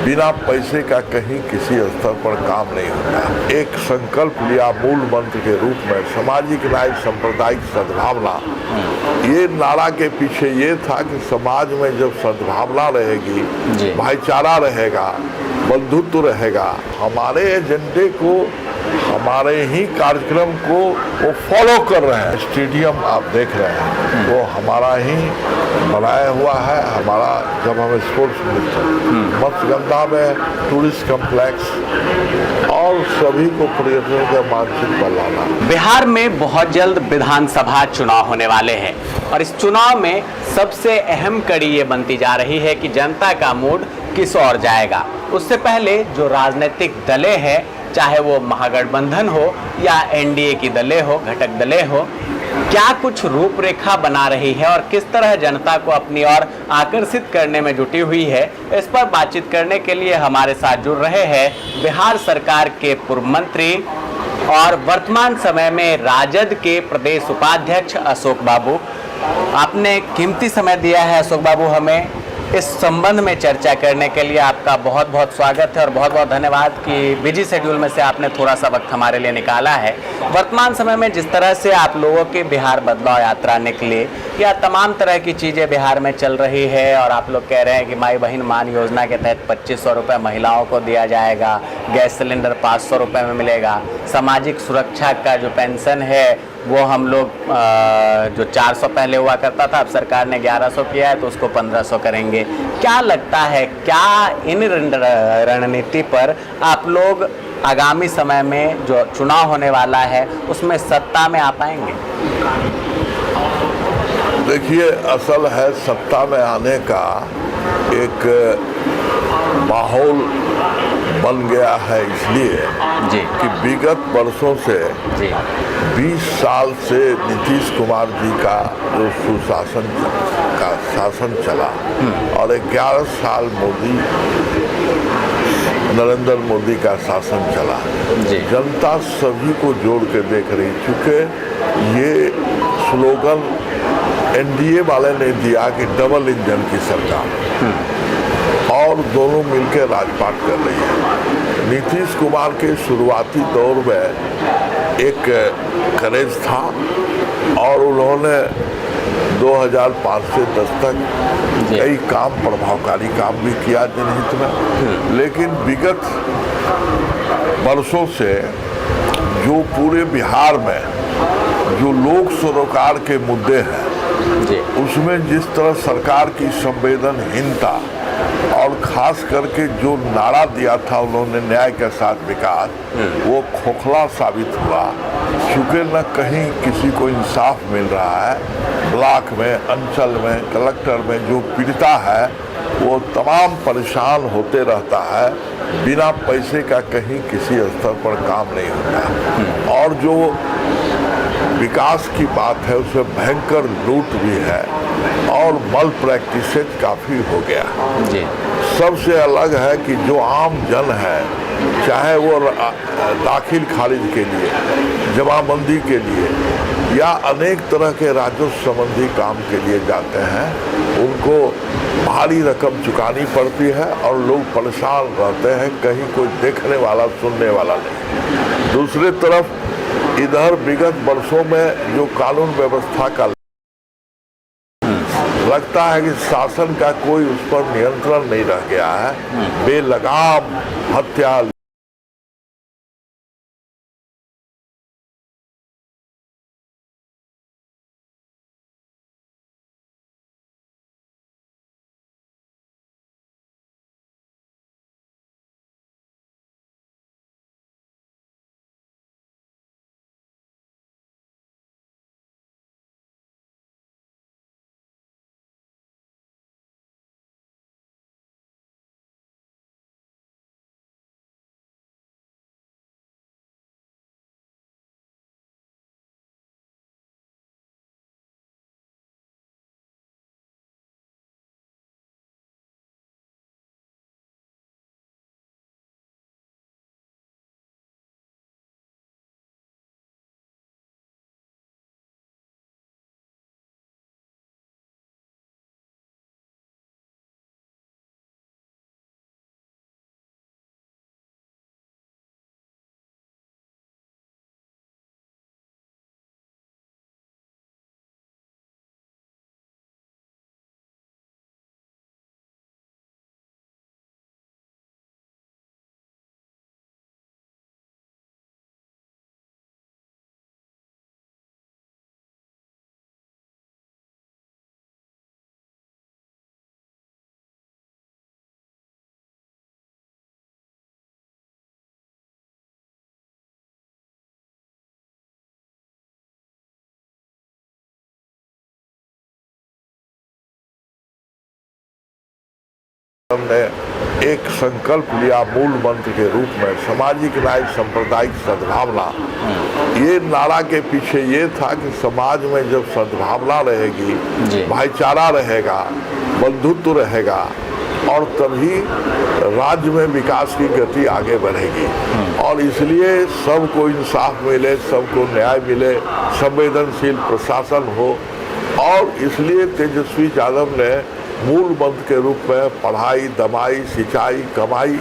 बिना पैसे का कहीं किसी स्तर पर काम नहीं होता। एक संकल्प लिया मूल मंत्र के रूप में, सामाजिक न्याय, सांप्रदायिक सद्भावना। ये नारा के पीछे ये था कि समाज में जब सद्भावना रहेगी, भाईचारा रहेगा, बंधुत्व रहेगा, हमारे एजेंडे को, हमारे ही कार्यक्रम को वो फॉलो कर रहे हैं। स्टेडियम आप देख रहे हैं वो हमारा ही बनाया हुआ है। हमारा जब हम स्पोर्ट्स मिनिस्टर, मत्स्यगंधा में टूरिस्ट कॉम्प्लेक्स और सभी को पर्यटन के मानसिक पर लाना। बिहार में बहुत जल्द विधानसभा चुनाव होने वाले हैं और इस चुनाव में सबसे अहम कड़ी ये बनती जा रही है कि जनता का मूड किस ओर जाएगा। उससे पहले जो राजनीतिक दलें हैं, चाहे वो महागठबंधन हो या एनडीए की दलें हो, घटक दलें हो, क्या कुछ रूपरेखा बना रही है और किस तरह जनता को अपनी ओर आकर्षित करने में जुटी हुई है, इस पर बातचीत करने के लिए हमारे साथ जुड़ रहे हैं बिहार सरकार के पूर्व मंत्री और वर्तमान समय में राजद के प्रदेश उपाध्यक्ष अशोक बाबू। आपने कीमती समय दिया है अशोक बाबू हमें। इस संबंध में चर्चा करने के लिए आपका बहुत बहुत स्वागत है और बहुत बहुत धन्यवाद कि बिजी शेड्यूल में से आपने थोड़ा सा वक्त हमारे लिए निकाला है। वर्तमान समय में जिस तरह से आप लोगों की बिहार बदलाव यात्रा निकली या तमाम तरह की चीज़ें बिहार में चल रही है और आप लोग कह रहे हैं कि माई बहन मान योजना के तहत 2500 रुपये महिलाओं को दिया जाएगा, गैस सिलेंडर 500 रुपये में मिलेगा, सामाजिक सुरक्षा का जो पेंशन है वो हम लोग जो 400 पहले हुआ करता था, अब सरकार ने 1100 किया है तो उसको 1500 करेंगे। क्या लगता है, क्या इन रणनीति पर आप लोग आगामी समय में जो चुनाव होने वाला है उसमें सत्ता में आ पाएंगे? देखिए, असल है सत्ता में आने का एक माहौल बन गया है इसलिए कि विगत वर्षों से 20 साल से नीतीश कुमार जी का जो सुशासन का शासन चला और 11 साल नरेंद्र मोदी का शासन चला। जनता सभी को जोड़ के देख रही, चूँकि ये स्लोगन एनडीए वाले ने दिया कि डबल इंजन की सरकार और दोनों मिलकर राजपाट कर रही है। नीतीश कुमार के शुरुआती दौर में एक करेज था और उन्होंने 2005 से 10 तक कई काम, प्रभावकारी काम भी किया जनहित में। लेकिन विगत वर्षों से जो पूरे बिहार में जो लोक सरोकार के मुद्दे हैं उसमें जिस तरह सरकार की संवेदनहीनता और खास करके जो नारा दिया था उन्होंने न्याय के साथ विकास, वो खोखला साबित हुआ। चूँकि न कहीं किसी को इंसाफ मिल रहा है, ब्लॉक में, अंचल में, कलेक्टर में जो पीड़िता है वो तमाम परेशान होते रहता है। बिना पैसे का कहीं किसी स्तर पर काम नहीं होता और जो विकास की बात है उसमें भयंकर लूट भी है और मल प्रैक्टिस काफ़ी हो गया। सबसे अलग है कि जो आम जन है, चाहे वो दाखिल खारिज के लिए, जमाबंदी के लिए या अनेक तरह के राजस्व संबंधी काम के लिए जाते हैं, उनको भारी रकम चुकानी पड़ती है और लोग परेशान रहते हैं, कहीं कोई देखने वाला, सुनने वाला नहीं। दूसरी तरफ इधर विगत वर्षों में जो कानून व्यवस्था का लगता है कि शासन का कोई उस पर नियंत्रण नहीं रह गया है, बेलगाम हत्या हमने एक संकल्प लिया मूल मंत्र के रूप में, सामाजिक न्याय सांप्रदायिक सद्भावना। ये नारा के पीछे ये था कि समाज में जब सद्भावना रहेगी, भाईचारा रहेगा, बंधुत्व रहेगा, और तभी राज्य में विकास की गति आगे बढ़ेगी। और इसलिए सबको इंसाफ मिले, सबको न्याय मिले, संवेदनशील प्रशासन हो। और इसलिए तेजस्वी यादव ने मूल मंत्र के रूप में पढ़ाई, दमाई, सिंचाई, कमाई,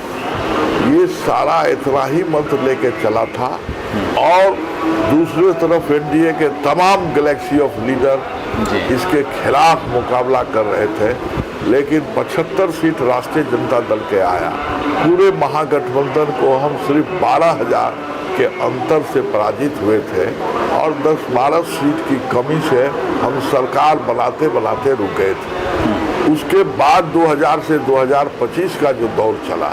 ये सारा इतना ही मंत्र लेके चला था। और दूसरी तरफ एनडीए के तमाम गैलेक्सी ऑफ लीडर इसके खिलाफ मुकाबला कर रहे थे, लेकिन 75 सीट राष्ट्रीय जनता दल के आया। पूरे महागठबंधन को हम सिर्फ 12,000 के अंतर से पराजित हुए थे, और 10-12 सीट की कमी से हम सरकार बनाते बनाते रुक गए थे। उसके बाद 2000 से 2025 का जो दौर चला,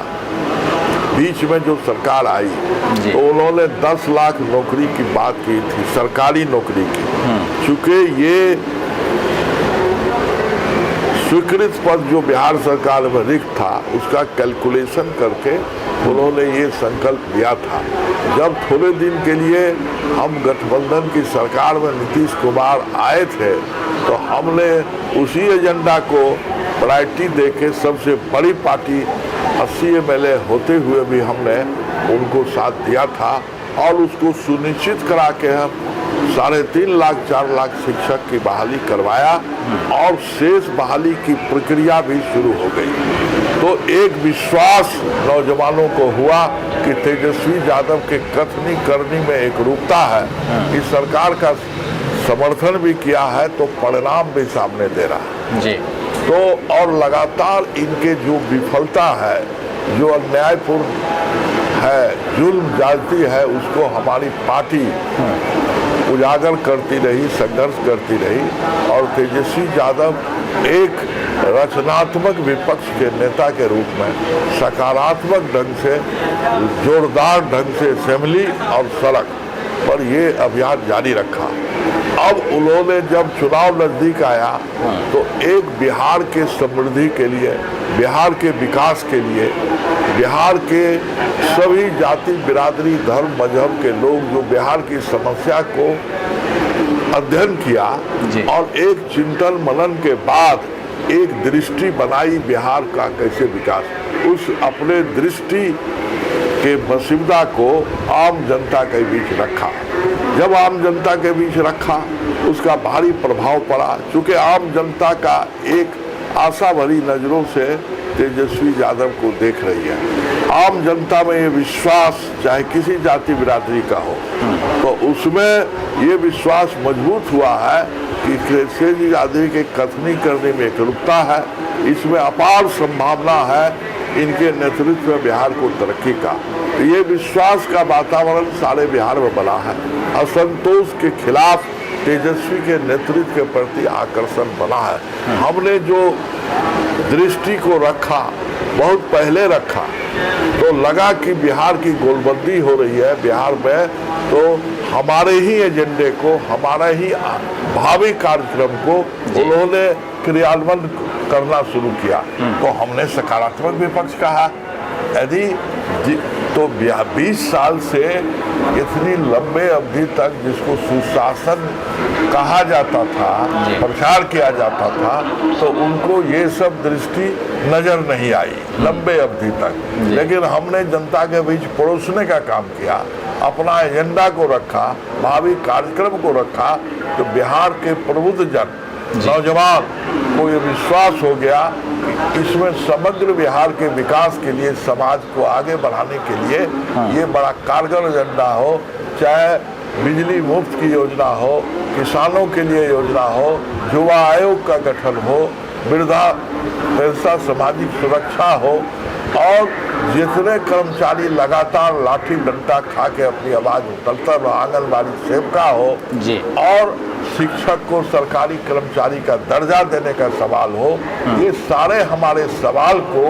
बीच में जो सरकार आई तो उन्होंने 10 लाख नौकरी की बात की थी, सरकारी नौकरी की। चूंकि ये स्वीकृत पद जो बिहार सरकार में रिक्त था, उसका कैलकुलेशन करके उन्होंने ये संकल्प लिया था। जब थोड़े दिन के लिए हम गठबंधन की सरकार में नीतीश कुमार आए थे, तो हमने उसी एजेंडा को प्रायोरिटी देके सबसे बड़ी पार्टी 80 MLA होते हुए भी हमने उनको साथ दिया था, और उसको सुनिश्चित करा के हम 3.5 लाख 4 लाख शिक्षक की बहाली करवाया, और शेष बहाली की प्रक्रिया भी शुरू हो गई। तो एक विश्वास नौजवानों को हुआ कि तेजस्वी यादव के कथनी करनी में एक रूपता है, इस सरकार का समर्थन भी किया है, तो परिणाम भी सामने दे रहा है जी। तो और लगातार इनके जो विफलता है, जो अन्यायपूर्ण है, जुल्म जाती है, उसको हमारी पार्टी उजागर करती रही, संघर्ष करती रही। और तेजस्वी यादव एक रचनात्मक विपक्ष के नेता के रूप में सकारात्मक ढंग से, जोरदार ढंग से असेंबली और सड़क पर ये अभियान जारी रखा। अब उन्होंने जब चुनाव नजदीक आया, तो एक बिहार के समृद्धि के लिए, बिहार के विकास के लिए, बिहार के सभी जाति, बिरादरी, धर्म, मजहब के लोग जो बिहार की समस्या को अध्ययन किया, और एक चिंतन मनन के बाद एक दृष्टि बनाई बिहार का कैसे विकास, उस अपने दृष्टि के मसौदा को आम जनता के बीच रखा। जब आम जनता के बीच रखा, उसका भारी प्रभाव पड़ा। चूंकि आम जनता का एक आशा भरी नजरों से तेजस्वी यादव को देख रही है, आम जनता में ये विश्वास चाहे किसी जाति बिरादरी का हो, तो उसमें ये विश्वास मजबूत हुआ है कि तेजस्वी यादव के कथनी करने में एक रूपता है, इसमें अपार संभावना है इनके नेतृत्व में बिहार को तरक्की का। ये विश्वास का वातावरण सारे बिहार में बना है। असंतोष के खिलाफ तेजस्वी के नेतृत्व के प्रति आकर्षण बना है। हमने जो दृष्टि को रखा, बहुत पहले रखा, तो लगा कि बिहार की गोलबंदी हो रही है बिहार में, तो हमारे ही एजेंडे को, हमारे ही भावी कार्यक्रम को उन्होंने क्रियान्वयन करना शुरू किया। तो हमने सकारात्मक विपक्ष कहा। यदि तो 20 साल से इतनी लंबे अवधि तक जिसको सुशासन कहा जाता था, प्रचार किया जाता था, तो उनको ये सब दृष्टि नजर नहीं आई लंबे अवधि तक। लेकिन हमने जनता के बीच परोसने का काम किया, अपना एजेंडा को रखा, भावी कार्यक्रम को रखा, तो बिहार के प्रबुद्ध जन, नौजवान को ये विश्वास हो गया कि इसमें समग्र बिहार के विकास के लिए, समाज को आगे बढ़ाने के लिए ये बड़ा कारगर एजेंडा हो, चाहे बिजली मुफ्त की योजना हो, किसानों के लिए योजना हो, युवा आयोग का गठन हो, वृद्धा पेंशन, सामाजिक सुरक्षा हो, और जितने कर्मचारी लगातार लाठी डंडा खा के अपनी आवाज उठलता रहो, आंगनबाड़ी सेविका हो, और शिक्षक को सरकारी कर्मचारी का दर्जा देने का सवाल हो, ये सारे हमारे सवाल को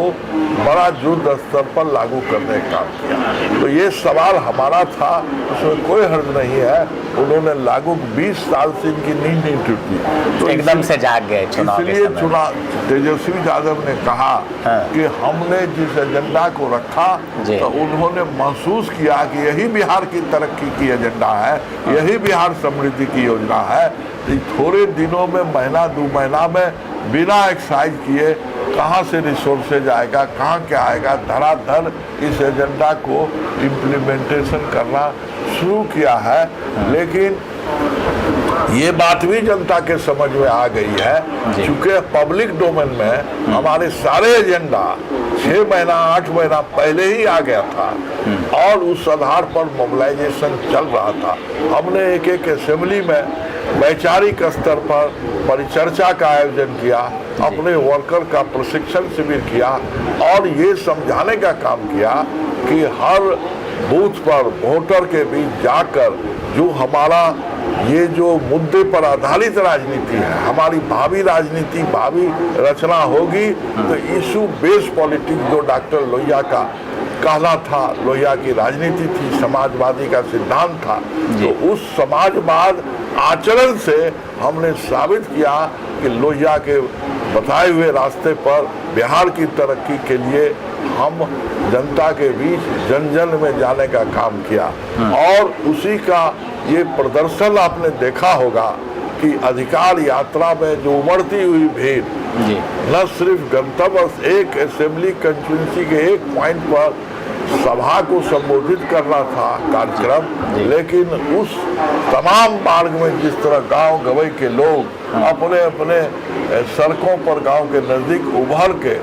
बड़ा युद्ध स्तर पर लागू करने का काम किया। तो ये सवाल हमारा था, उसमें कोई हर्ज नहीं है। उन्होंने लागू 20 साल से इनकी नींद नहीं टूटी, तो एकदम से जाग गए चुनाव के इसलिए समय। तेजस्वी यादव ने कहा कि हमने जिस एजेंडा को रखा तो उन्होंने महसूस किया कि यही बिहार की तरक्की की एजेंडा है, यही बिहार समृद्धि की योजना है। थोड़े दिनों में, महीना 2 महीना में बिना एक्सरसाइज किए कहाँ से रिसोर्सेज आएगा, कहाँ क्या आएगा, धड़ाधड़ इस एजेंडा को इम्प्लीमेंटेशन करना शुरू किया है। लेकिन ये बात भी जनता के समझ में आ गई है, क्योंकि पब्लिक डोमेन में हमारे सारे एजेंडा 6 महीना 8 महीना पहले ही आ गया था और उस आधार पर मोबिलाइजेशन चल रहा था। हमने एक असेंबली में वैचारिक स्तर पर परिचर्चा का आयोजन किया, अपने वर्कर का प्रशिक्षण शिविर किया और ये समझाने का काम किया कि हर बूथ पर वोटर के बीच जाकर जो हमारा ये जो मुद्दे पर आधारित राजनीति है, हमारी भावी राजनीति, भावी रचना होगी, तो इशू बेस्ड पॉलिटिक्स जो डॉक्टर लोहिया का कहना था, लोहिया की राजनीति थी, समाजवादी का सिद्धांत था, तो उस समाजवाद आचरण से हमने साबित किया कि लोहिया के बताए हुए रास्ते पर बिहार की तरक्की के लिए हम जनता के बीच जन जन में जाने का काम किया। और उसी का ये प्रदर्शन आपने देखा होगा कि अधिकार यात्रा में जो उमड़ती हुई भीड़, न सिर्फ गंतव्य एक असेंबली कंस्टिट्यूंसी के एक पॉइंट पर सभा को संबोधित करना था कार्यक्रम, लेकिन उस तमाम मार्ग में जिस तरह गांव गवई के लोग अपने अपने सड़कों पर गांव के नजदीक उभर के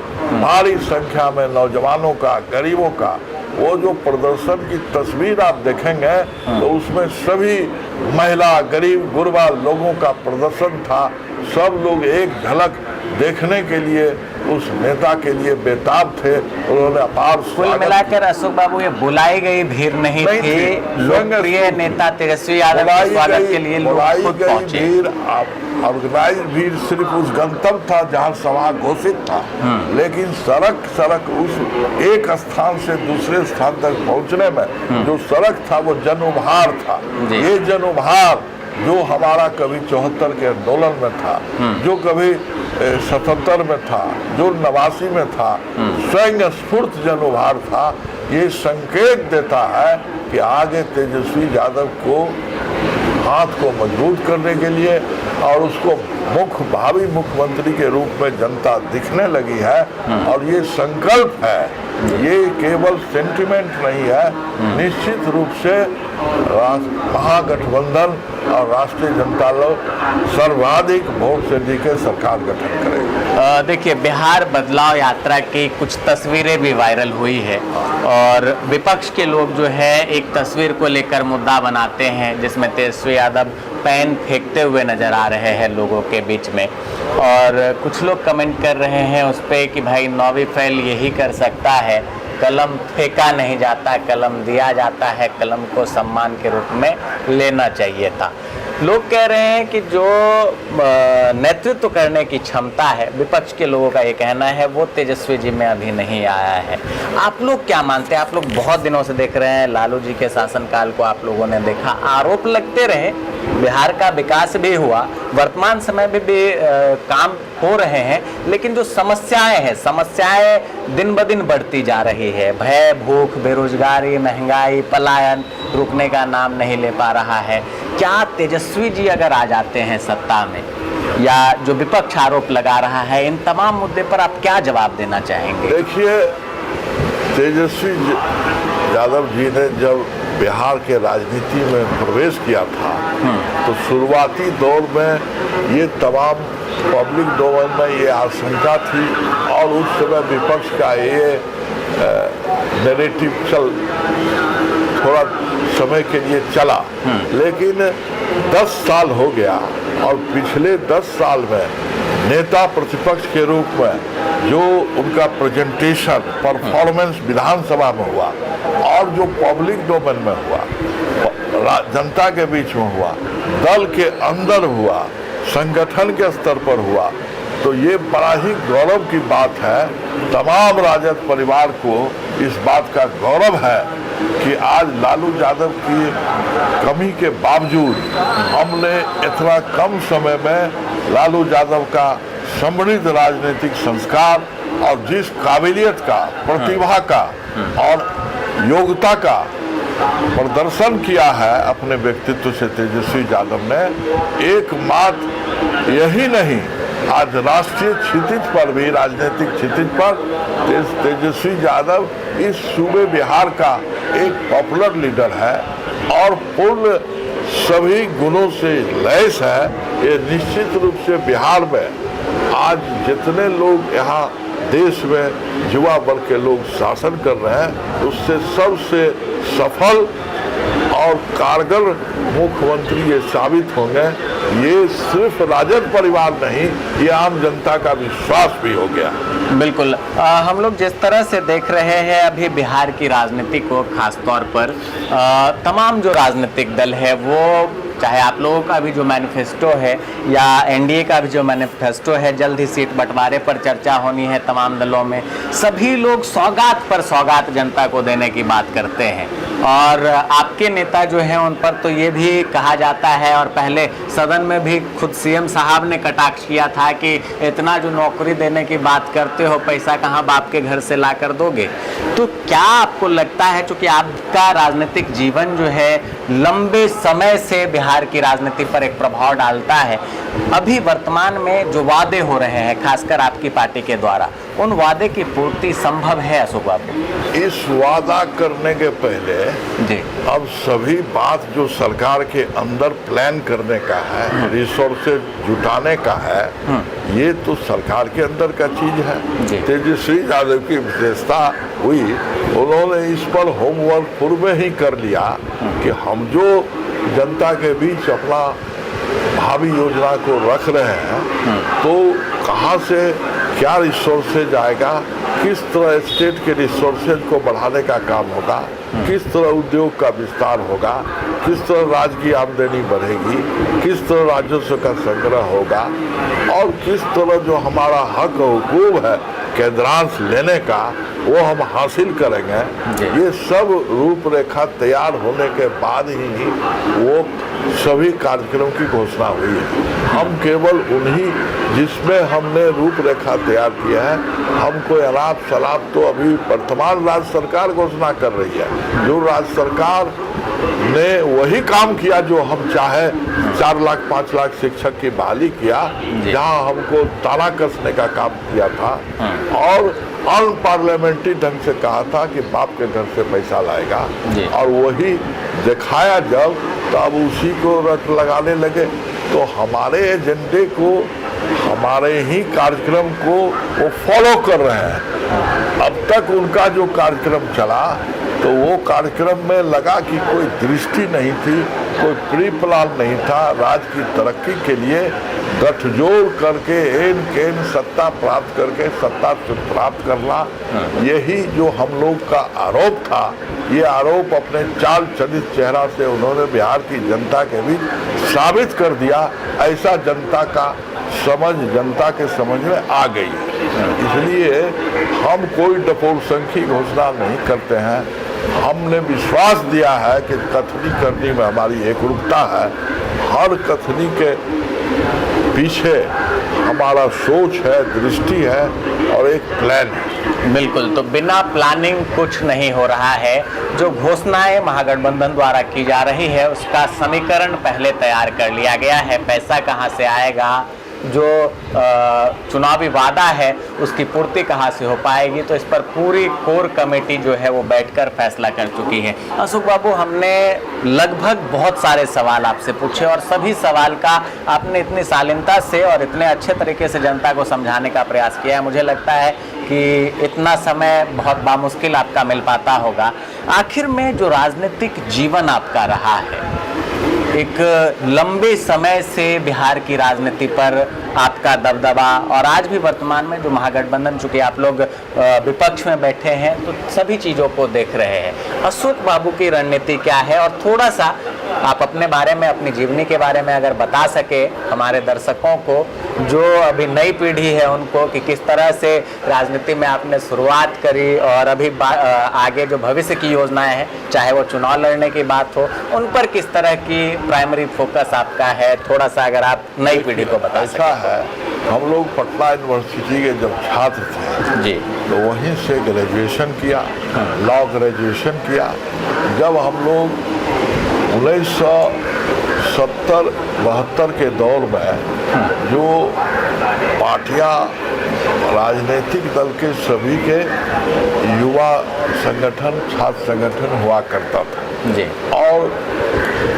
भारी संख्या में नौजवानों का, गरीबों का, वो जो प्रदर्शन की तस्वीर आप देखेंगे तो उसमें सभी महिला, गरीब, गुरबा लोगों का प्रदर्शन था। सब लोग एक झलक देखने के लिए उस नेता के लिए बेताब थे। उन्होंने अपार कुल मिलाकर अशोक बाबू ये बुलाई गई भीड़ नहीं थी, लोकप्रिय नेता तेजस्वी यादव के स्वागत के लिए लोग खुद पहुंचे। ऑर्गेनाइज भीड़ सिर्फ उस गंतव्य था जहां सभा घोषित था, लेकिन सड़क उस एक स्थान से दूसरे स्थान तक पहुंचने में जो सड़क था वो जन उभार था। ये जन उभार जो हमारा कभी 74 के आंदोलन में था, जो कभी 77 में था, जो 89 में था, स्वयं स्फूर्त जन उभार था। ये संकेत देता है कि आगे तेजस्वी यादव को हाथ को मजबूत करने के लिए और उसको भावी मुख्यमंत्री के रूप में जनता दिखने लगी है। और ये संकल्प है, ये केवल सेंटिमेंट नहीं है, निश्चित रूप से महागठबंधन और राष्ट्रीय जनता दल सर्वाधिक वोट से जीके सरकार गठन करेगी। देखिए, बिहार बदलाव यात्रा की कुछ तस्वीरें भी वायरल हुई है और विपक्ष के लोग जो है एक तस्वीर को लेकर मुद्दा बनाते हैं जिसमें तेजस्वी यादव पेन फेंकते हुए नजर आ रहे हैं लोगों के बीच में, और कुछ लोग कमेंट कर रहे हैं उस पर कि भाई 9वीं फेल यही कर सकता है, कलम फेंका नहीं जाता, कलम दिया जाता है, कलम को सम्मान के रूप में लेना चाहिए था। लोग कह रहे हैं कि जो नेतृत्व करने की क्षमता है, विपक्ष के लोगों का ये कहना है, वो तेजस्वी जी में अभी नहीं आया है। आप लोग क्या मानते हैं? आप लोग बहुत दिनों से देख रहे हैं, लालू जी के शासनकाल को आप लोगों ने देखा, आरोप लगते रहे, बिहार का विकास भी हुआ, वर्तमान समय में भी काम हो रहे हैं, लेकिन जो समस्याएं हैं, समस्याएं दिन ब दिन बढ़ती जा रही है। भय, भूख, बेरोजगारी, महंगाई, पलायन रुकने का नाम नहीं ले पा रहा है। क्या तेजस्वी जी अगर आ जाते हैं सत्ता में, या जो विपक्ष आरोप लगा रहा है, इन तमाम मुद्दे पर आप क्या जवाब देना चाहेंगे? देखिए, तेजस्वी यादव जी ने जब बिहार के राजनीति में प्रवेश किया था तो शुरुआती दौर में ये तमाम पब्लिक डोमेन में ये आशंका थी और उस समय विपक्ष का ये नैरेटिव थोड़ा समय के लिए चला, लेकिन 10 साल हो गया और पिछले 10 साल में नेता प्रतिपक्ष के रूप में जो उनका प्रेजेंटेशन, परफॉर्मेंस विधानसभा में हुआ और जो पब्लिक डोमेन में हुआ, जनता के बीच में हुआ, दल के अंदर हुआ, संगठन के स्तर पर हुआ, तो ये बड़ा ही गौरव की बात है। तमाम राजद परिवार को इस बात का गौरव है कि आज लालू यादव की कमी के बावजूद हमने इतना कम समय में लालू यादव का समृद्ध राजनीतिक संस्कार और जिस काबिलियत का, प्रतिभा का और योग्यता का प्रदर्शन किया है अपने व्यक्तित्व से तेजस्वी यादव ने, एकमात्र यही नहीं, आज राष्ट्रीय क्षितिज पर भी, राजनीतिक क्षितिज पर तेजस्वी यादव इस सूबे बिहार का एक पॉपुलर लीडर है और पूर्ण सभी गुणों से लैस है। ये निश्चित रूप से बिहार में आज जितने लोग यहाँ देश में युवा वर्ग के लोग शासन कर रहे हैं, उससे सबसे सफल और कारगर मुख्यमंत्री ये साबित होंगे। ये सिर्फ राजद परिवार नहीं, ये आम जनता का विश्वास भी हो गया। बिल्कुल। हम लोग जिस तरह से देख रहे हैं अभी बिहार की राजनीति को, खास तौर पर तमाम जो राजनीतिक दल है, वो चाहे आप लोगों का भी जो मैनिफेस्टो है या एनडीए का भी जो मैनिफेस्टो है, जल्द ही सीट बंटवारे पर चर्चा होनी है तमाम दलों में, सभी लोग सौगात पर सौगात जनता को देने की बात करते हैं। और आपके नेता जो हैं उन पर तो ये भी कहा जाता है, और पहले सदन में भी खुद सीएम साहब ने कटाक्ष किया था कि इतना जो नौकरी देने की बात करते हो, पैसा कहाँ बाप के घर से ला कर दोगे। तो क्या आपको लगता है, चूंकि आपका राजनीतिक जीवन जो है लंबे समय से बिहार की राजनीति पर एक प्रभाव डालता है, अभी वर्तमान में जो वादे हो रहे हैं खासकर आपकी पार्टी के द्वारा, उन वादे की पूर्ति संभव है अशोक बाबू? इस वादा करने के पहले जी, अब सभी बात जो सरकार के अंदर प्लान करने का है, रिसोर्सेज जुटाने का है, ये तो सरकार के अंदर का चीज है। तेजस्वी यादव की विशेषता हुई, उन्होंने इस पर होमवर्क पूर्व में ही कर लिया कि हम जो जनता के बीच अपना भावी योजना को रख रहे हैं, तो कहाँ से क्या रिसोर्सेज आएगा, किस तरह स्टेट के रिसोर्सेज को बढ़ाने का काम होगा, किस तरह उद्योग का विस्तार होगा, किस तरह राज्य की आमदनी बढ़ेगी, किस तरह राजस्व का संग्रह होगा, और किस तरह जो हमारा हक हुकूक है केंद्रांश लेने का, वो हम हासिल करेंगे। ये सब रूपरेखा तैयार होने के बाद ही वो सभी कार्यक्रम की घोषणा हुई है। हम केवल उन्हीं जिसमें हमने रूपरेखा तैयार किया है, हमको अलाप शलाप तो अभी वर्तमान राज्य सरकार घोषणा कर रही है। जो राज्य सरकार ने वही काम किया जो हम चाहे, 4 लाख 5 लाख शिक्षक की बहाली किया, जहां हमको ताला कसने का काम किया था और अनपार्लियामेंट्री ढंग से कहा था कि बाप के घर से पैसा लाएगा, और वही दिखाया जब, तब उसी को रट लगाने लगे। तो हमारे एजेंडे को, हमारे ही कार्यक्रम को वो फॉलो कर रहे हैं। अब तक उनका जो कार्यक्रम चला, तो वो कार्यक्रम में लगा कि कोई दृष्टि नहीं थी, कोई प्री प्लान नहीं था। राज्य की तरक्की के लिए गठजोड़ करके एन केन सत्ता प्राप्त करके सत्ता प्राप्त करना, यही जो हम लोग का आरोप था, ये आरोप अपने चाल चलित चेहरा से उन्होंने बिहार की जनता के बीच साबित कर दिया। ऐसा जनता का समझ, जनता के समझ में आ गई है। इसलिए हम कोई डपोरसंखी घोषणा नहीं करते हैं। हमने विश्वास दिया है कि कथनी करनी में हमारी एकरूपता है। हर कथनी के पीछे हमारा सोच है, दृष्टि है और एक प्लान है। बिल्कुल, तो बिना प्लानिंग कुछ नहीं हो रहा है। जो घोषणाएं महागठबंधन द्वारा की जा रही है, उसका समीकरण पहले तैयार कर लिया गया है। पैसा कहां से आएगा, जो चुनावी वादा है उसकी पूर्ति कहाँ से हो पाएगी, तो इस पर पूरी कोर कमेटी जो है वो बैठकर फैसला कर चुकी है। अशोक बाबू, हमने लगभग बहुत सारे सवाल आपसे पूछे और सभी सवाल का आपने इतनी शालीनता से और इतने अच्छे तरीके से जनता को समझाने का प्रयास किया है। मुझे लगता है कि इतना समय बहुत बामुश्किल आपका मिल पाता होगा। आखिर में जो राजनीतिक जीवन आपका रहा है, एक लंबे समय से बिहार की राजनीति पर आपका दबदबा, और आज भी वर्तमान में जो महागठबंधन, चूंकि आप लोग विपक्ष में बैठे हैं तो सभी चीज़ों को देख रहे हैं, अशोक बाबू की रणनीति क्या है, और थोड़ा सा आप अपने बारे में, अपनी जीवनी के बारे में अगर बता सके हमारे दर्शकों को, जो अभी नई पीढ़ी है उनको, कि किस तरह से राजनीति में आपने शुरुआत करी और अभी आगे जो भविष्य की योजनाएं हैं, चाहे वो चुनाव लड़ने की बात हो, उन पर किस तरह की प्राइमरी फोकस आपका है, थोड़ा सा अगर आप नई पीढ़ी को बता सकें। ऐसा है, हम लोग पटना यूनिवर्सिटी के जब छात्र थे जी, तो वहीं से ग्रेजुएशन किया, लॉ ग्रेजुएशन किया। जब हम लोग 1970-72 के दौर में जो पार्टियां राजनीतिक दल के सभी के युवा संगठन, छात्र संगठन हुआ करता था जी, और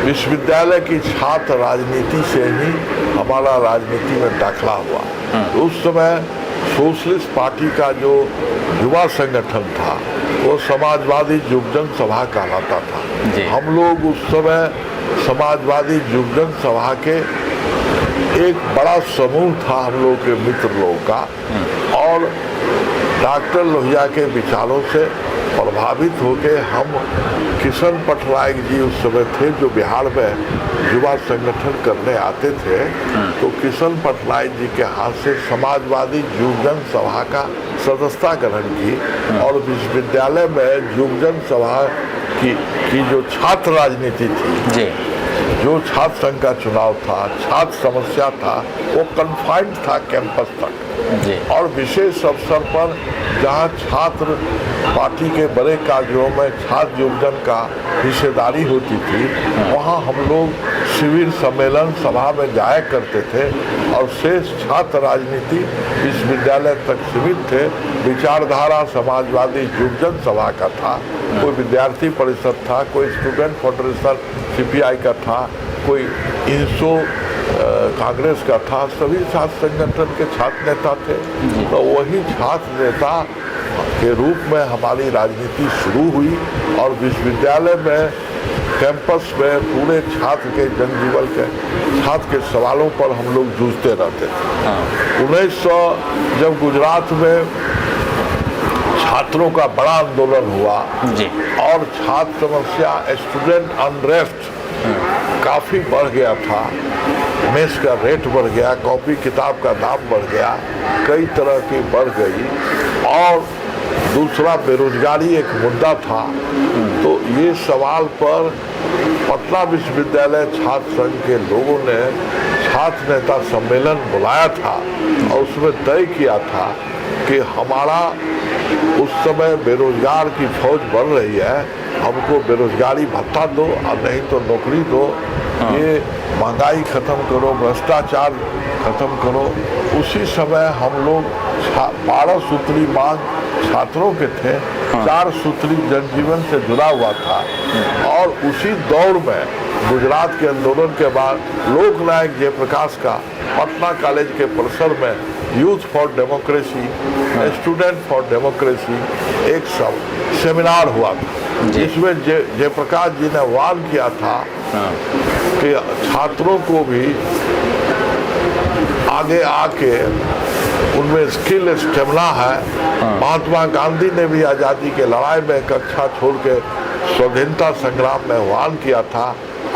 विश्वविद्यालय की छात्र राजनीति से ही हमारा राजनीति में दाखला हुआ। उस समय सोशलिस्ट पार्टी का जो युवा संगठन था वो समाजवादी युवजन सभा कहलाता था। हम लोग उस समय समाजवादी युवजन सभा के एक बड़ा समूह था हम लोग के मित्र लोग का, और डॉक्टर लोहिया के विचारों से प्रभावित होकर हम किशन पटनायक जी उस समय थे जो बिहार में युवा संगठन करने आते थे, तो किशन पटनायक जी के हाथ से समाजवादी युवजन सभा का सदस्यता ग्रहण की, और विश्वविद्यालय में युवजन सभा की जो छात्र राजनीति थी जी, जो छात्र संघ का चुनाव था, छात्र समस्या था, वो कन्फाइंड था कैंपस तक जी। और विशेष अवसर पर जहाँ छात्र पार्टी के बड़े कार्यों में छात्र योगदान का हिस्सेदारी होती थी, वहाँ हम लोग शिविर सम्मेलन सभा में जाया करते थे, और शेष छात्र राजनीति विश्वविद्यालय तक सीमित थे। विचारधारा समाजवादी युवजन सभा का था, कोई विद्यार्थी परिषद था, कोई स्टूडेंट फेडरेशन CPI का था, कोई इंसो कांग्रेस का था, सभी छात्र संगठन के छात्र नेता थे। तो वही छात्र नेता के रूप में हमारी राजनीति शुरू हुई, और विश्वविद्यालय में कैंपस में पूरे छात्र के जनजीवन के छात्र के सवालों पर हम लोग जूझते रहते थे। 1900 जब गुजरात में छात्रों का बड़ा आंदोलन हुआ जी, और छात्र समस्या स्टूडेंट अनरेस्ट काफ़ी बढ़ गया था, मेस का रेट बढ़ गया, कॉपी किताब का दाम बढ़ गया, कई तरह की बढ़ गई, और दूसरा बेरोजगारी एक मुद्दा था। तो ये सवाल पर पटना विश्वविद्यालय छात्र संघ के लोगों ने छात्र नेता सम्मेलन बुलाया था, और उसमें तय किया था कि हमारा उस समय बेरोजगार की फौज बढ़ रही है, हमको बेरोजगारी भत्ता दो और नहीं तो नौकरी दो, ये महंगाई खत्म करो, भ्रष्टाचार खत्म करो। उसी समय हम लोग 12 सूत्री मांग छात्रों के थे, 4 सूत्री जनजीवन से जुड़ा हुआ था, और उसी दौर में गुजरात के आंदोलन के बाद लोकनायक जयप्रकाश का पटना कॉलेज के परिसर में youth for democracy, student for democracy एक सेमिनार हुआ था, जिसमें जयप्रकाश जी ने आह्वान किया था कि छात्रों को भी आगे आके उनमें स्किल स्टेमिना है। महात्मा गांधी ने भी आज़ादी के लड़ाई में कक्षा छोड़ के स्वाधीनता संग्राम में आह्वान किया था।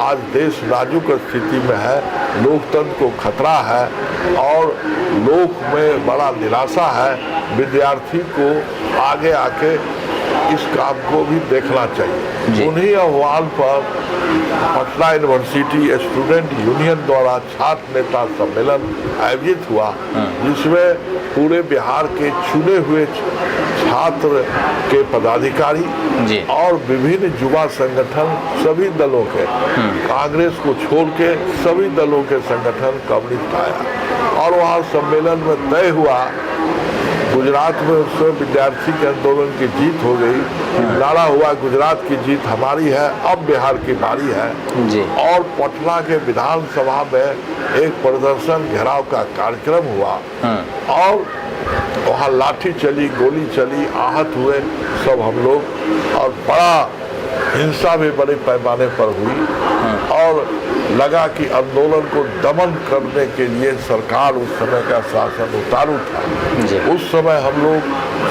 आज देश नाजुक स्थिति में है, लोकतंत्र को खतरा है, और लोक में बड़ा निराशा है। विद्यार्थी को आगे आके इस काम को भी देखना चाहिए। उन्हीं आह्वान पर पटना यूनिवर्सिटी स्टूडेंट यूनियन द्वारा छात्र नेता सम्मेलन आयोजित हुआ, जिसमें पूरे बिहार के चुने हुए छात्र के पदाधिकारी और विभिन्न युवा संगठन, सभी दलों के, कांग्रेस को छोड़ के सभी दलों के संगठन कम्युनिस्ट आया, और वहाँ सम्मेलन में तय हुआ, गुजरात में उस समय विद्यार्थी के आंदोलन की जीत हो गई, नारा हुआ गुजरात की जीत हमारी है, अब बिहार की बारी है जी। और पटना के विधानसभा में एक प्रदर्शन घेराव का कार्यक्रम हुआ, और वहाँ लाठी चली, गोली चली, आहत हुए सब हम लोग, और बड़ा हिंसा भी बड़े पैमाने पर हुई, और लगा कि आंदोलन को दमन करने के लिए सरकार उस समय का शासन उतारू था। उस समय हम लोग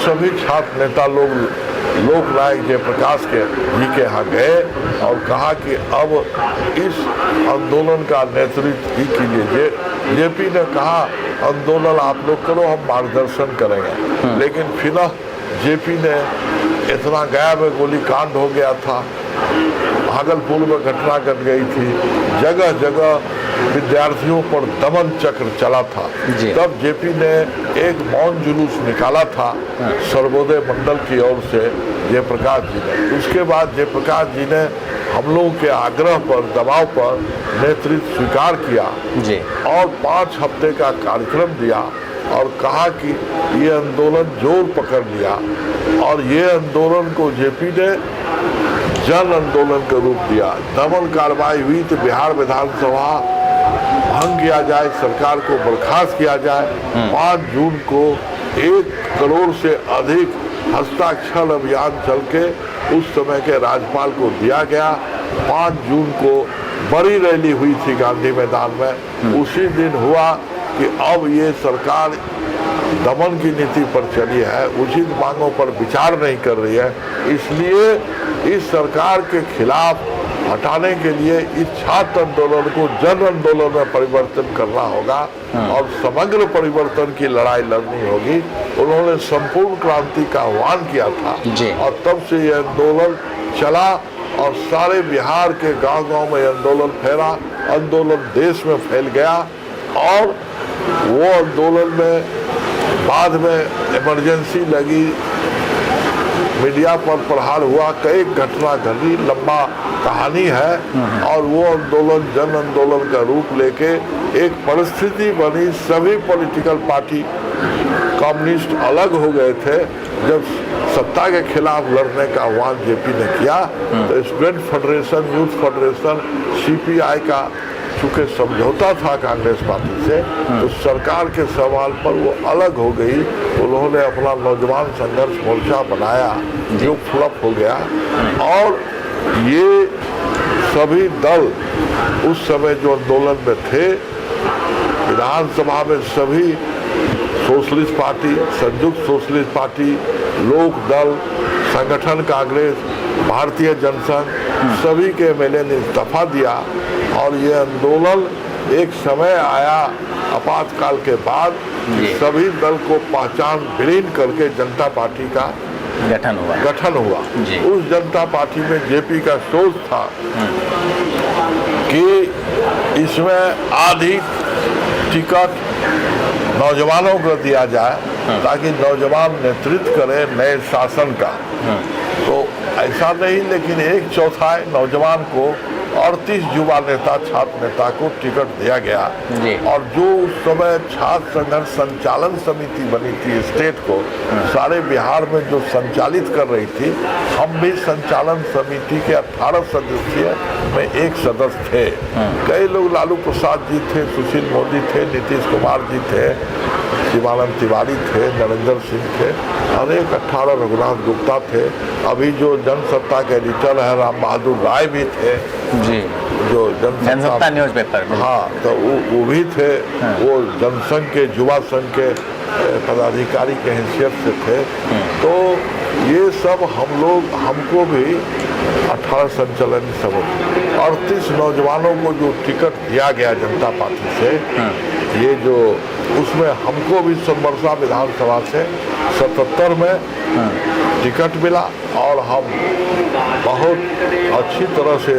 सभी छात्र नेता लोग लोकनायक जयप्रकाश जी के यहाँ गए और कहा कि अब इस आंदोलन का नेतृत्व ही कीजिए। जेपी ने कहा आंदोलन आप लोग करो, हम मार्गदर्शन करेंगे। लेकिन फिर जेपी ने इतना गया में गोलीकांड हो गया था, भागलपुर में घटना घट गई थी, जगह जगह विद्यार्थियों पर दमन चक्र चला था। तब जेपी ने एक मौन जुलूस निकाला था सर्वोदय मंडल की ओर से जयप्रकाश जी ने। उसके बाद जयप्रकाश जी ने हम लोगों के आग्रह पर, दबाव पर नेतृत्व स्वीकार किया और 5 हफ्ते का कार्यक्रम दिया और कहा कि ये आंदोलन जोर पकड़ लिया और ये आंदोलन को जेपी ने जन आंदोलन का रूप दिया। दमन कार्रवाई हुई तो बिहार विधानसभा भंग किया जाए, सरकार को बर्खास्त किया जाए। 5 जून को 1 करोड़ से अधिक हस्ताक्षर अभियान चल के उस समय के राज्यपाल को दिया गया। 5 जून को बड़ी रैली हुई थी गांधी मैदान में। उसी दिन हुआ कि अब ये सरकार दमन की नीति पर चली है, उचित मांगों पर विचार नहीं कर रही है, इसलिए इस सरकार के खिलाफ हटाने के लिए इस छात्र आंदोलन को जन आंदोलन में परिवर्तन करना होगा और समग्र परिवर्तन की लड़ाई लड़नी होगी। उन्होंने संपूर्ण क्रांति का आह्वान किया था और तब से यह आंदोलन चला और सारे बिहार के गांव-गांव में आंदोलन फैला, आंदोलन देश में फैल गया और वो आंदोलन में बाद में इमरजेंसी लगी, मीडिया पर प्रहार हुआ, कई घटना घटी, लंबा कहानी है और वो आंदोलन जन आंदोलन का रूप लेके एक परिस्थिति बनी। सभी पॉलिटिकल पार्टी कम्युनिस्ट अलग हो गए थे। जब सत्ता के खिलाफ लड़ने का आह्वान जेपी ने किया तो student federation, youth federation, CPI का चूँकि समझौता था कांग्रेस पार्टी से, तो सरकार के सवाल पर वो अलग हो गई। उन्होंने अपना नौजवान संघर्ष मोर्चा बनाया जो फ्लॉप हो गया और ये सभी दल उस समय जो आंदोलन में थे, विधानसभा में सभी सोशलिस्ट पार्टी, संयुक्त सोशलिस्ट पार्टी, लोक दल, संगठन कांग्रेस, भारतीय जनसंघ, सभी के एमएलए ने इस्तीफा दिया और ये आंदोलन एक समय आया आपातकाल के बाद सभी दल को पहचान विलीन करके जनता पार्टी का गठन हुआ। उस जनता पार्टी में जेपी का सोच था कि इसमें आधी टिकट नौजवानों को दिया जाए ताकि नौजवान नेतृत्व करें नए शासन का। तो ऐसा नहीं, लेकिन 1/4 नौजवान को 38 युवा नेता, छात्र नेता को टिकट दिया गया और जो उस समय छात्र संघर्ष संचालन समिति बनी थी स्टेट को, सारे बिहार में जो संचालित कर रही थी, हम भी संचालन समिति के 18 सदस्य में एक सदस्य थे। कई लोग, लालू प्रसाद जी थे, सुशील मोदी थे, नीतीश कुमार जी थे, शिवानंद तिवारी थे, नरेंद्र सिंह थे, अनेक 18 रघुनाथ गुप्ता थे। अभी जो जनसत्ता के एडिटर है राम बहादुर राय भी थे जी, जो जनसत्ता न्यूज़पेपर में, हाँ, तो वो भी थे। वो जनसंघ के, युवा संघ के पदाधिकारी के हैसियत से थे। तो ये सब हमको भी 18 संचालन समिति 38 नौजवानों को जो टिकट दिया गया जनता पार्टी से, ये जो उसमें हमको भी सोमवर्षा विधानसभा से 77 में टिकट मिला और हम बहुत अच्छी तरह से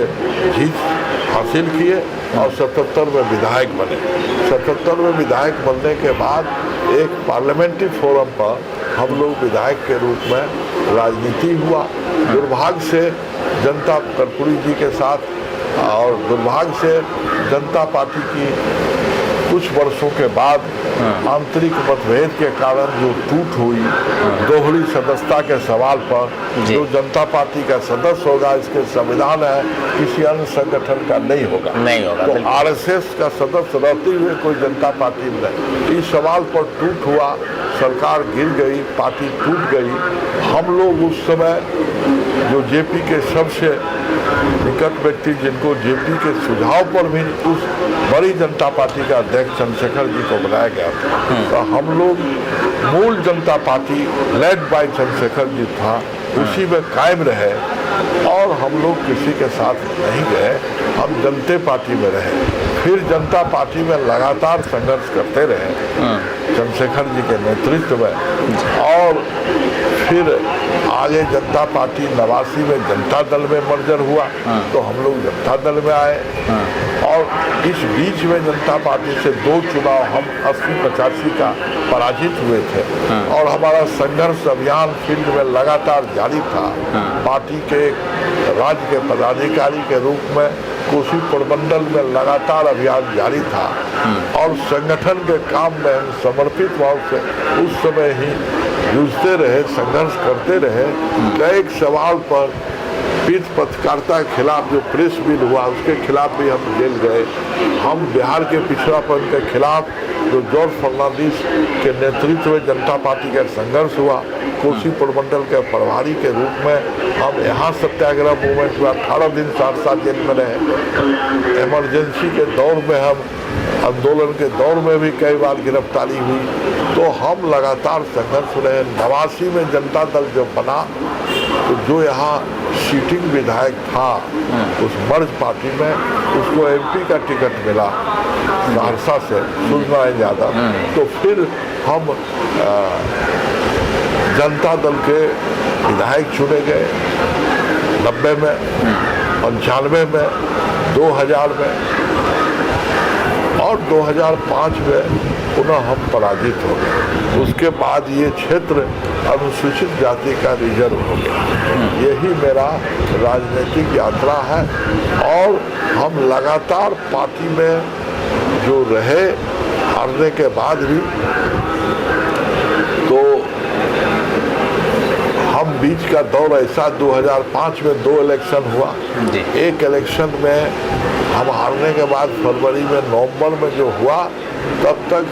जीत हासिल किए और 77 में विधायक बने। 77 में विधायक बनने के बाद एक पार्लियामेंट्री फोरम पर हम लोग विधायक के रूप में राजनीति हुआ। दुर्भाग्य से जनता कर्पूरी जी के साथ और दुर्भाग्य से जनता पार्टी की कुछ वर्षों के बाद आंतरिक मतभेद के कारण जो टूट हुई, दोहरी सदस्यता के सवाल पर, जो जनता पार्टी का सदस्य होगा इसके संविधान है, किसी अन्य संगठन का नहीं होगा। तो आरएसएस का सदस्य रहते हुए कोई जनता पार्टी में नहीं। इस सवाल पर टूट हुआ, सरकार गिर गई, पार्टी टूट गई। हम लोग उस समय जो जेपी के सबसे निकट व्यक्ति, जिनको जेपी के सुझाव पर भी उस बड़ी जनता पार्टी का अध्यक्ष चंद्रशेखर जी को बनाया गया था, तो हम लोग मूल जनता party led by Chandrashekhar ji था, उसी में कायम रहे और हम लोग किसी के साथ नहीं गए, हम जनता पार्टी में रहे। फिर जनता पार्टी में लगातार संघर्ष करते रहे चंद्रशेखर जी के नेतृत्व में, और फिर आगे जनता पार्टी 89 में जनता दल में मर्जर हुआ तो हम लोग जनता दल में आए, और इस बीच में जनता पार्टी से 2 चुनाव हम 80-85 का पराजित हुए थे, और हमारा संघर्ष अभियान फील्ड में लगातार जारी था। पार्टी के राज्य के पदाधिकारी के रूप में कोसी प्रमंडल में लगातार अभियान जारी था, और संगठन के काम में हम समर्पित भाव से उस समय ही जूझते रहे, संघर्ष करते रहे। कई सवाल पर पीठ पत्रकारिता के खिलाफ जो प्रेस बिल हुआ उसके खिलाफ भी हम जेल गए। हम बिहार के पिछड़ापन के खिलाफ जो जॉर्ज फर्नांडिस के नेतृत्व में जनता पार्टी का संघर्ष हुआ, कोसी प्रमंडल के प्रभारी के रूप में हम यहाँ सत्याग्रह मूवमेंट हुआ, 18 दिन सहरसा जेल में रहे। इमरजेंसी के दौर में हम आंदोलन के दौर में भी कई बार गिरफ्तारी हुई, तो हम लगातार संघर्ष रहे। 89 में जनता दल जब बना तो जो यहाँ सीटिंग विधायक था उस मर्ज पार्टी में, उसको एमपी का टिकट मिला सहरसा से सूर्यनारायण यादव, तो फिर हम जनता दल के विधायक चुने गए 90 में, 95 में, 2000 में, और 2005 में पुनः हम पराजित हो गए। उसके बाद ये क्षेत्र अनुसूचित जाति का रिजर्व हो गया। यही मेरा राजनीतिक यात्रा है, और हम लगातार पार्टी में जो रहे, हारने के बाद भी, तो हम बीच का दौर ऐसा 2005 में 2 इलेक्शन हुआ। एक इलेक्शन में हम हारने के बाद फरवरी में, नवंबर में जो हुआ, तब तक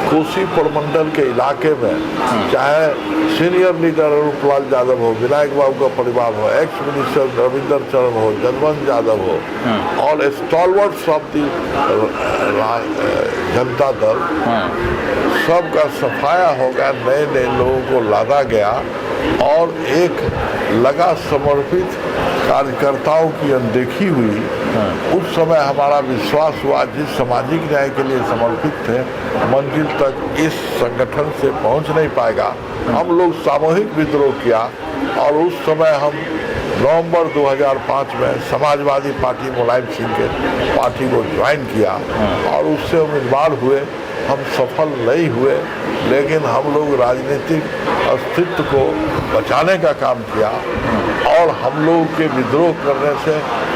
कोसी प्रमंडल के इलाके में चाहे सीनियर लीडर रूपलाल यादव हो, विनायक बाबू का परिवार हो, एक्स मिनिस्टर रविंद्र चरण हो, जनवंत यादव हो, और stalwarts of the Janata Dal, सबका सफाया हो गया, नए नए लोगों को लादा गया, और एक लगा समर्पित कार्यकर्ताओं की अनदेखी हुई। उस समय हमारा विश्वास हुआ जिस सामाजिक न्याय के लिए समर्पित थे, मंजिल तक इस संगठन से पहुंच नहीं पाएगा। हम लोग सामूहिक विद्रोह किया, और उस समय हम नवंबर 2005 में समाजवादी पार्टी मुलायम सिंह के पार्टी को ज्वाइन किया, और उससे उम्मीदवार हुए। हम सफल नहीं हुए, लेकिन हम लोग राजनीतिक अस्तित्व को बचाने का काम किया, और हम लोगों के विद्रोह करने से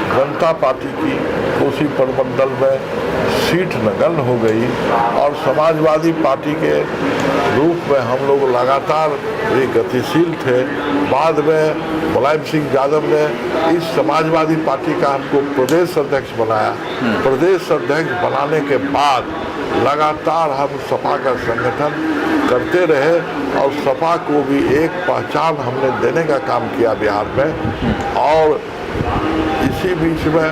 जनता पार्टी की कोसी प्रमंडल में सीट नगण्य हो गई, और समाजवादी पार्टी के रूप में हम लोग लगातार भी गतिशील थे। बाद में मुलायम सिंह यादव ने इस समाजवादी पार्टी का हमको प्रदेश अध्यक्ष बनाया। प्रदेश अध्यक्ष बनाने के बाद लगातार हम सपा का संगठन करते रहे, और सपा को भी एक पहचान हमने देने का काम किया बिहार में। और इसी बीच में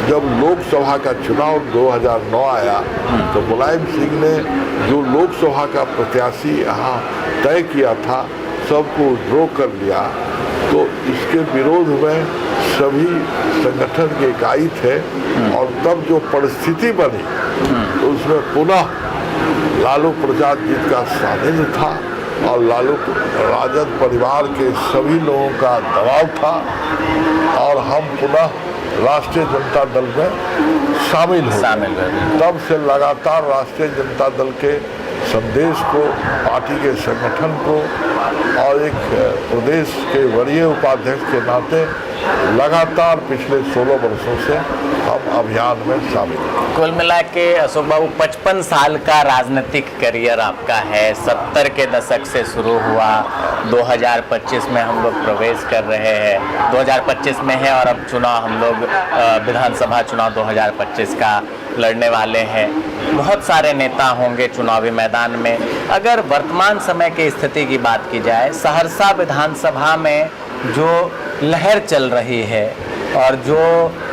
जब लोकसभा का चुनाव 2009 आया, तो मुलायम सिंह ने जो लोकसभा का प्रत्याशी यहाँ तय किया था, सबको ड्रॉ कर लिया। तो इसके विरोध में सभी संगठन के इकाई थे, और तब जो परिस्थिति बनी तो उसमें पुनः लालू प्रसाद जी का सानिध्य था, और लालू राजद परिवार के सभी लोगों का दबाव था, और हम पुनः राष्ट्रीय जनता दल में शामिल हो गए। तब से लगातार राष्ट्रीय जनता दल के संदेश को, पार्टी के संगठन को, और एक प्रदेश के वरीय उपाध्यक्ष के नाते लगातार पिछले 16 वर्षों से हम अभियान में शामिल हैं। कुल मिला के अशोक बाबू 55 साल का राजनीतिक करियर आपका है। 70 के दशक से शुरू हुआ, 2025 में हम लोग प्रवेश कर रहे हैं, 2025 में है, और अब चुनाव हम लोग विधानसभा चुनाव 2025 का लड़ने वाले हैं। बहुत सारे नेता होंगे चुनावी मैदान में। अगर वर्तमान समय की स्थिति की बात की जाए, सहरसा विधानसभा में जो लहर चल रही है और जो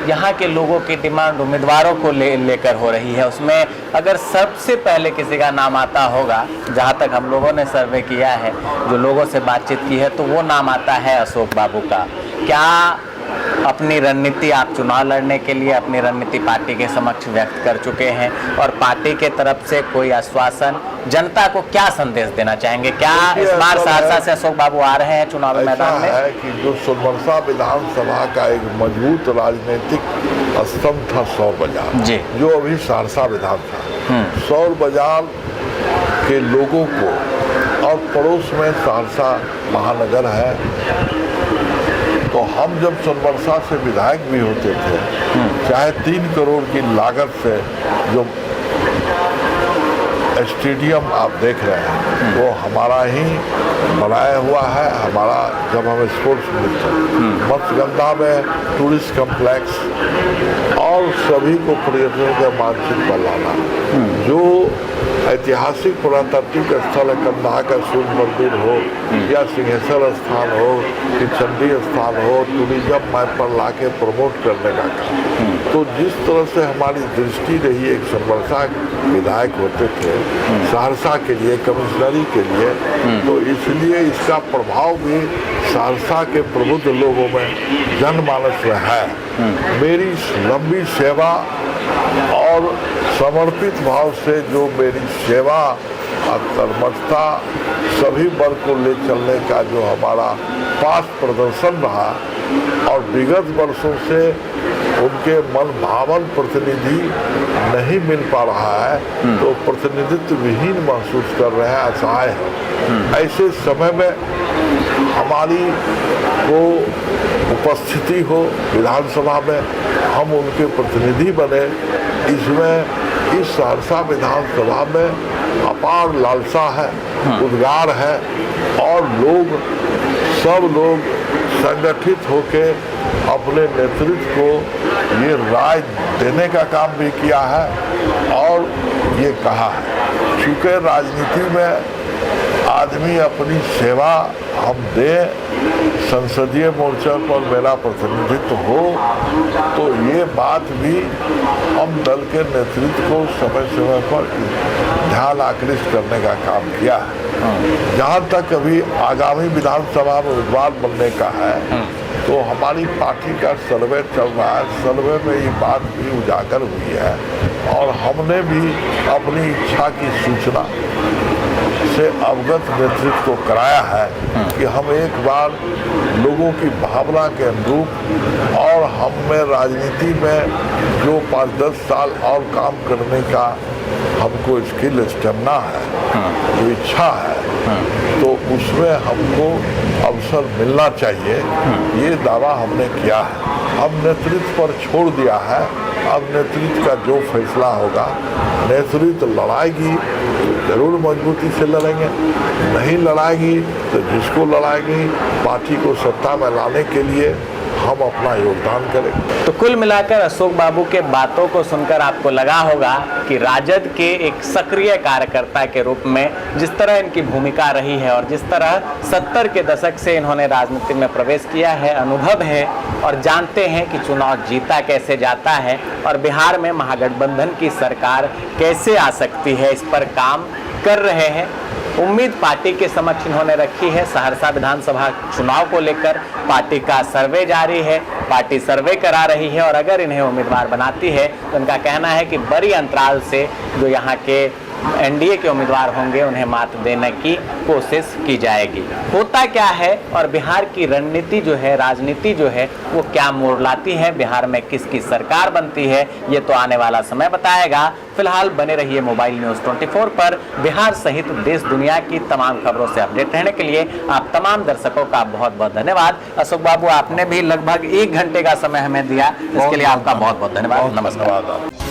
यहाँ के लोगों की डिमांड उम्मीदवारों को लेकर हो रही है, उसमें अगर सबसे पहले किसी का नाम आता होगा, जहाँ तक हम लोगों ने सर्वे किया है, जो लोगों से बातचीत की है, तो वो नाम आता है अशोक बाबू का। क्या अपनी रणनीति आप चुनाव लड़ने के लिए अपनी रणनीति पार्टी के समक्ष व्यक्त कर चुके हैं, और पार्टी के तरफ से कोई आश्वासन, जनता को क्या संदेश देना चाहेंगे? क्या इस बार सहरसा से अशोक बाबू आ रहे हैं चुनावी मैदान में? है कि जो सोनबरसा विधानसभा का एक मजबूत राजनीतिक स्तंभ था सौर बाजार जी, जो अभी सहरसा विधानसभा, सौर बाजार के लोगों को, और पड़ोस में सहरसा महानगर है, तो हम जब सोनबरसा से विधायक भी होते थे, चाहे 3 करोड़ की लागत से जो स्टेडियम आप देख रहे हैं वो हमारा ही बनाया हुआ है। हमारा जब हम स्पोर्ट्स मिनिस्टर, मत्स्यगंधा में टूरिस्ट कम्प्लेक्स और सभी को पर्यटन के मानचित्र पर लाना, जो ऐतिहासिक पुरातात्विक स्थल है, कंधा का सूर्य मंदिर हो या सिंहेश्वर स्थान हो कि चंडी स्थान हो, टूरिज्म मैप पर लाके प्रमोट करने का काम। तो जिस तरह से हमारी दृष्टि रही एक सोनबरसा विधायक होते थे सहरसा के लिए, कमिश्नरी के लिए, तो इसलिए इसका प्रभाव भी सहरसा के प्रबुद्ध लोगों में, जनमानस में है। मेरी लंबी सेवा और समर्पित भाव से जो मेरी सेवा और कर्मठता, सभी वर्ग को ले चलने का जो हमारा पास प्रदर्शन रहा, और विगत वर्षों से उनके मन भावन प्रतिनिधि नहीं मिल पा रहा है, तो प्रतिनिधित्व विहीन महसूस कर रहे हैं, असहाय है। ऐसे समय में हमारी को उपस्थिति हो विधानसभा में, हम उनके प्रतिनिधि बने, इसमें इस सहरसा विधानसभा में अपार लालसा है, उद्गार है, और लोग, सब लोग संगठित होके अपने नेतृत्व को ये राय देने का काम भी किया है, और ये कहा है चूँकि राजनीति में आदमी अपनी सेवा हम दें, संसदीय मोर्चा पर मेरा प्रतिनिधित्व हो, तो ये बात भी हम दल के नेतृत्व को समय समय पर ध्यान आकृष्ट करने का काम किया है। जहाँ तक अभी आगामी विधानसभा में उम्मीदवार बनने का है, तो हमारी पार्टी का सर्वे चल रहा है, सर्वे में ये बात भी उजागर हुई है, और हमने भी अपनी इच्छा की सूचना से अवगत नेतृत्व को कराया है कि हम एक बार लोगों की भावना के अनुरूप, और हम में राजनीति में जो 5-10 साल और काम करने का हमको स्किल स्टेमिना है, जो इच्छा है, तो उसमें हमको अवसर मिलना चाहिए, ये दावा हमने किया है। हम नेतृत्व पर छोड़ दिया है, अब नेतृत्व का जो फैसला होगा, नेतृत्व लड़ाएगी जरूर मजबूती से लड़ेंगे, नहीं लड़ाएगी तो जिसको लड़ाएगी पार्टी को सत्ता में लाने के लिए हम अपना योगदान करेंगे। तो कुल मिलाकर अशोक बाबू के बातों को सुनकर आपको लगा होगा कि राजद के एक सक्रिय कार्यकर्ता के रूप में जिस तरह इनकी भूमिका रही है, और जिस तरह 70 के दशक से इन्होंने राजनीति में प्रवेश किया है, अनुभव है, और जानते हैं कि चुनाव जीता कैसे जाता है, और बिहार में महागठबंधन की सरकार कैसे आ सकती है, इस पर काम कर रहे हैं। उम्मीद पार्टी के समक्ष इन्होंने रखी है। सहरसा विधानसभा चुनाव को लेकर पार्टी का सर्वे जारी है, पार्टी सर्वे करा रही है, और अगर इन्हें उम्मीदवार बनाती है तो उनका कहना है कि बड़ी अंतराल से जो यहाँ के एनडीए के उम्मीदवार होंगे उन्हें मात देने की कोशिश की जाएगी। होता क्या है और बिहार की रणनीति जो है, राजनीति जो है, वो क्या मोड़ लाती है, बिहार में किसकी सरकार बनती है, ये तो आने वाला समय बताएगा। फिलहाल बने रहिए मोबाइल न्यूज़ 24 पर। बिहार सहित देश दुनिया की तमाम खबरों से अपडेट रहने के लिए आप तमाम दर्शकों का बहुत बहुत धन्यवाद। अशोक बाबू, आपने भी लगभग 1 घंटे का समय हमें दिया, इसके लिए आपका बहुत बहुत धन्यवाद। नमस्कार।